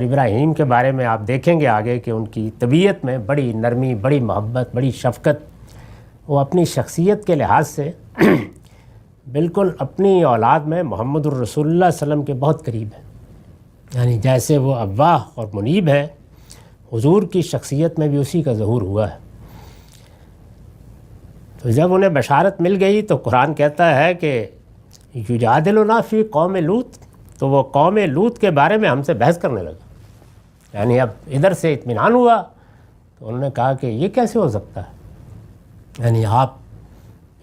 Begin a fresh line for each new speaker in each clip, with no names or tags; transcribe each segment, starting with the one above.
ابراہیم کے بارے میں آپ دیکھیں گے آگے کہ ان کی طبیعت میں بڑی نرمی، بڑی محبت، بڑی شفقت، وہ اپنی شخصیت کے لحاظ سے بالکل اپنی اولاد میں محمد الرسول اللہ صلی اللہ علیہ وسلم کے بہت قریب ہے. یعنی جیسے وہ اواہ اور منیب ہے، حضور کی شخصیت میں بھی اسی کا ظہور ہوا ہے. تو جب انہیں بشارت مل گئی تو قرآن کہتا ہے کہ یجادلنا فی قوم لوط، تو وہ قوم لوط کے بارے میں ہم سے بحث کرنے لگا. یعنی اب ادھر سے اطمینان ہوا تو انہوں نے کہا کہ یہ کیسے ہو سکتا ہے، یعنی آپ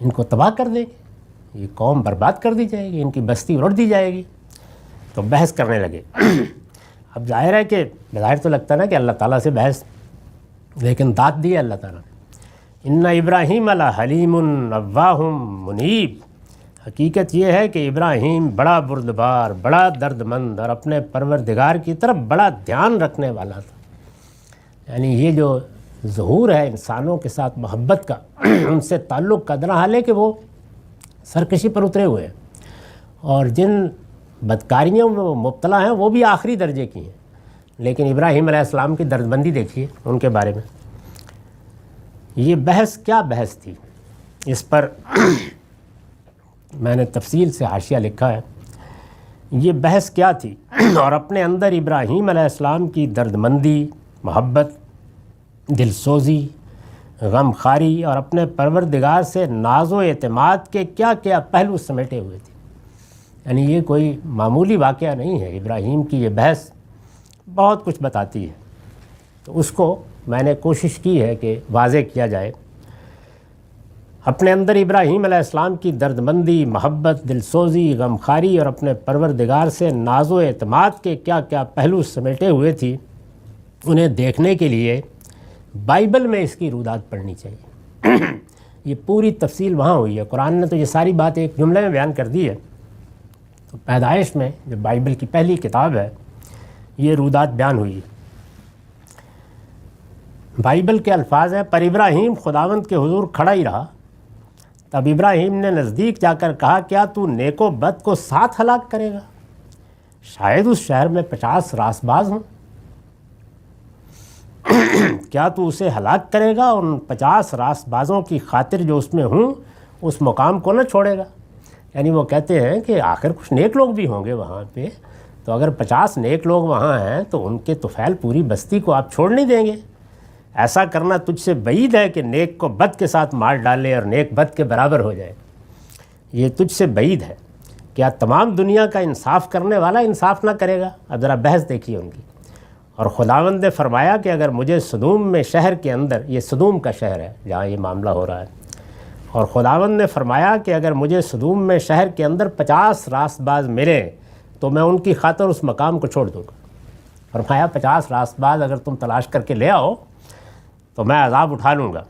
ان کو تباہ کر دیں گے، یہ قوم برباد کر دی جائے گی، ان کی بستی الٹ دی جائے گی. تو بحث کرنے لگے. اب ظاہر ہے کہ بظاہر تو لگتا نا کہ اللہ تعالیٰ سے بحث، لیکن داد دی اللہ تعالیٰ نے. ان ابراہیم لحلیم اواہ منیب. حقیقت یہ ہے کہ ابراہیم بڑا بردبار، بڑا درد مند اور اپنے پروردگار کی طرف بڑا دھیان رکھنے والا تھا. یعنی یہ جو ظہور ہے انسانوں کے ساتھ محبت کا، ان سے تعلق کا، درحال ہے کہ وہ سرکشی پر اترے ہوئے ہیں، اور جن بدکاریوں میں وہ مبتلا ہیں وہ بھی آخری درجے کی ہیں. لیکن ابراہیم علیہ السلام کی دردمندی دیکھیے ان کے بارے میں. یہ بحث کیا بحث تھی، اس پر میں نے تفصیل سے حاشیہ لکھا ہے. یہ بحث کیا تھی، اور اپنے اندر ابراہیم علیہ السلام کی دردمندی، محبت، دل سوزی، غم خاری اور اپنے پروردگار سے ناز و اعتماد کے کیا کیا پہلو سمیٹے ہوئے تھے. یعنی یہ کوئی معمولی واقعہ نہیں ہے. ابراہیم کی یہ بحث بہت کچھ بتاتی ہے. تو اس کو میں نے کوشش کی ہے کہ واضح کیا جائے. اپنے اندر ابراہیم علیہ السلام کی دردمندی، محبت، دل سوزی، غم خاری اور اپنے پروردگار سے ناز و اعتماد کے کیا کیا پہلو سمیٹے ہوئے تھی، انہیں دیکھنے کے لیے بائبل میں اس کی رودات پڑھنی چاہیے. یہ پوری تفصیل وہاں ہوئی ہے. قرآن نے تو یہ ساری بات ایک جملے میں بیان کر دی ہے. تو پیدائش میں جو بائبل کی پہلی کتاب ہے، یہ رودات بیان ہوئی. بائبل کے الفاظ ہیں، پر ابراہیم خداوند کے حضور کھڑا ہی رہا. تب ابراہیم نے نزدیک جا کر کہا، کیا تو نیک و بد کو ساتھ ہلاک کرے گا؟ شاید اس شہر میں 50 راست باز ہوں. کیا تو اسے ہلاک کرے گا اور ان 50 راست بازوں کی خاطر جو اس میں ہوں اس مقام کو نہ چھوڑے گا؟ یعنی وہ کہتے ہیں کہ آخر کچھ نیک لوگ بھی ہوں گے وہاں پہ، تو اگر 50 نیک لوگ وہاں ہیں تو ان کے طفیل پوری بستی کو آپ چھوڑ نہیں دیں گے. ایسا کرنا تجھ سے بعید ہے کہ نیک کو بد کے ساتھ مار ڈالے اور نیک بد کے برابر ہو جائے. یہ تجھ سے بعید ہے. کیا تمام دنیا کا انصاف کرنے والا انصاف نہ کرے گا؟ اب ذرا بحث دیکھیے ان کی. اور خداوند نے فرمایا کہ اگر مجھے سدوم میں شہر کے اندر، یہ سدوم کا شہر ہے جہاں یہ معاملہ ہو رہا ہے، اور خداوند نے فرمایا کہ اگر مجھے سدوم میں شہر کے اندر 50 راست باز ملیں تو میں ان کی خاطر اس مقام کو چھوڑ دوں گا. فرمایا 50 راست باز اگر تم تلاش کر کے لے آؤ تو میں عذاب اٹھا لوں گا.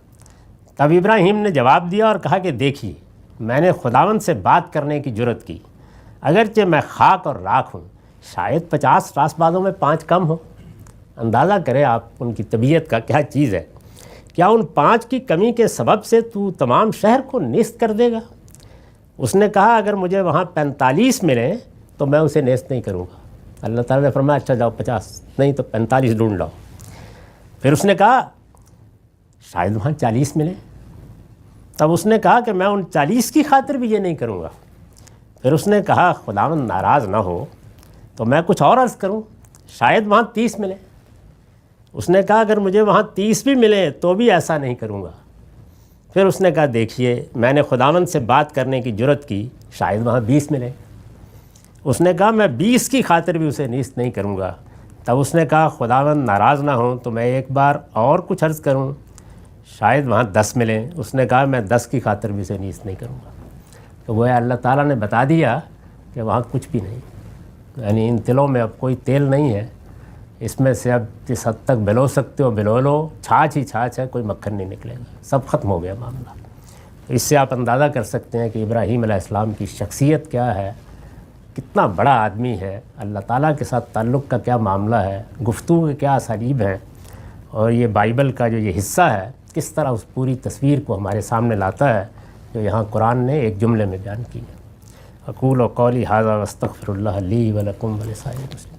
تب ابراہیم نے جواب دیا اور کہا کہ دیکھیے، میں نے خداوند سے بات کرنے کی جرت کی، اگرچہ میں خاک اور راکھ ہوں، شاید 50 راست بازوں میں 5 کم ہو. اندازہ کریں آپ ان کی طبیعت کا کیا چیز ہے. کیا ان 5 کی کمی کے سبب سے تو تمام شہر کو نیست کر دے گا؟ اس نے کہا اگر مجھے وہاں 45 ملیں تو میں اسے نیست نہیں کروں گا. اللہ تعالیٰ نے فرمایا اچھا جاؤ 50 نہیں تو 45 ڈھونڈ لاؤ. پھر اس نے کہا شاید وہاں 40 ملیں. تب اس نے کہا کہ میں ان 40 کی خاطر بھی یہ نہیں کروں گا. پھر اس نے کہا خداوند ناراض نہ ہو تو میں کچھ اور عرض کروں، شاید وہاں 30 ملیں. اس نے کہا اگر مجھے وہاں 30 بھی ملے تو بھی ایسا نہیں کروں گا. پھر اس نے کہا دیکھیے میں نے خداوند سے بات کرنے کی جرت کی، شاید وہاں 20 ملے. اس نے کہا میں 20 کی خاطر بھی اسے نیست نہیں کروں گا. تب اس نے کہا خداوند ناراض نہ ہوں تو میں ایک بار اور کچھ عرض کروں، شاید وہاں 10 ملیں. اس نے کہا میں 10 کی خاطر بھی اسے نیست نہیں کروں گا. تو وہ اللہ تعالیٰ نے بتا دیا کہ وہاں کچھ بھی نہیں، یعنی ان دلوں میں اب کوئی تیل نہیں ہے. اس میں سے اب جس حد تک بلو سکتے ہو بلو لو، چھاچھ ہی چھاچھ ہے، کوئی مکھن نہیں نکلے گا، سب ختم ہو گیا معاملہ. تو اس سے آپ اندازہ کر سکتے ہیں کہ ابراہیم علیہ السلام کی شخصیت کیا ہے، کتنا بڑا آدمی ہے، اللہ تعالیٰ کے ساتھ تعلق کا کیا معاملہ ہے، گفتگو کے کیا اسالیب ہیں. اور یہ بائبل کا جو یہ حصہ ہے کس طرح اس پوری تصویر کو ہمارے سامنے لاتا ہے جو یہاں قرآن نے ایک جملے میں بیان کی ہے. اقول و قولی ھذا واستغفر اللہ لی ولکم ولسائر المسلمین.